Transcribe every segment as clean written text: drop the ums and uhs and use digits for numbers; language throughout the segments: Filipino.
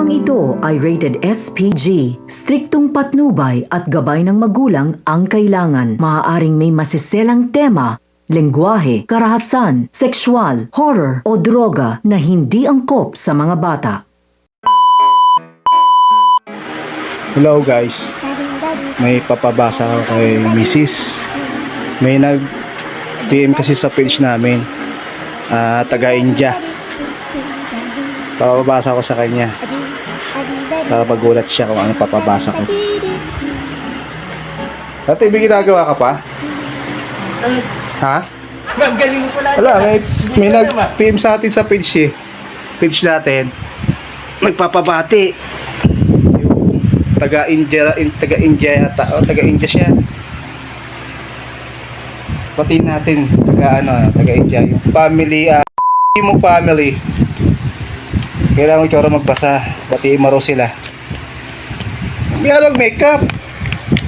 Programang ito ay rated SPG. Striktong patnubay at gabay ng magulang ang kailangan. Maaaring may masiselang tema, lengguwahe, karahasan, sexual, horror o droga na hindi angkop sa mga bata. Hello guys, may papabasa ako kay Mrs. May nag-PM kasi sa page namin, taga-India. Papabasa ko sa kanya para magulat siya kung ano papabasa ko. Dati may ginagawa ka pa? Ha? Galing mo pala. Wala, may nag-PM sa atin sa page eh. Page natin. Nagpapabati. Yung taga-India yata. O, taga-India siya. Pati natin, taga-India. Yung family, mo family. Kailangan ikaw magbasa. Batiin mo raw sila. Hindi ka mag-makeup.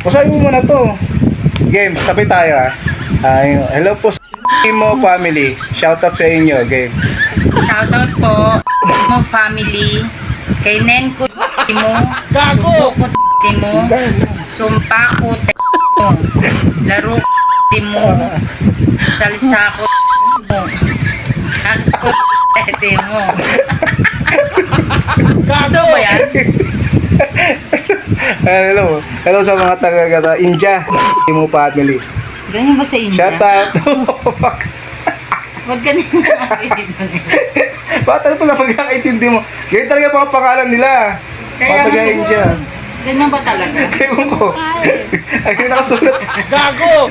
Basahin mo muna to. Game, sabay tayo ha. Hello po sa mo family. Shoutout sa inyo. Game. Shoutout po mo family. Kay Nen ko mo. Gago ko mo. Sumpa ko mo. Laro mo. Salsa ko mo. Ako mo. Ito ba yan? Hello sa mga taga India. Mo family. Ganyan ba sa India? Shoutout. Huwag ka nang nakakita. Bakit ano pala pagkakaintindi mo? Ganyan talaga mga pangalan nila. Mga taga India. Ganyan ba talaga? Ewan ko. Ay, nakasulat. Gago!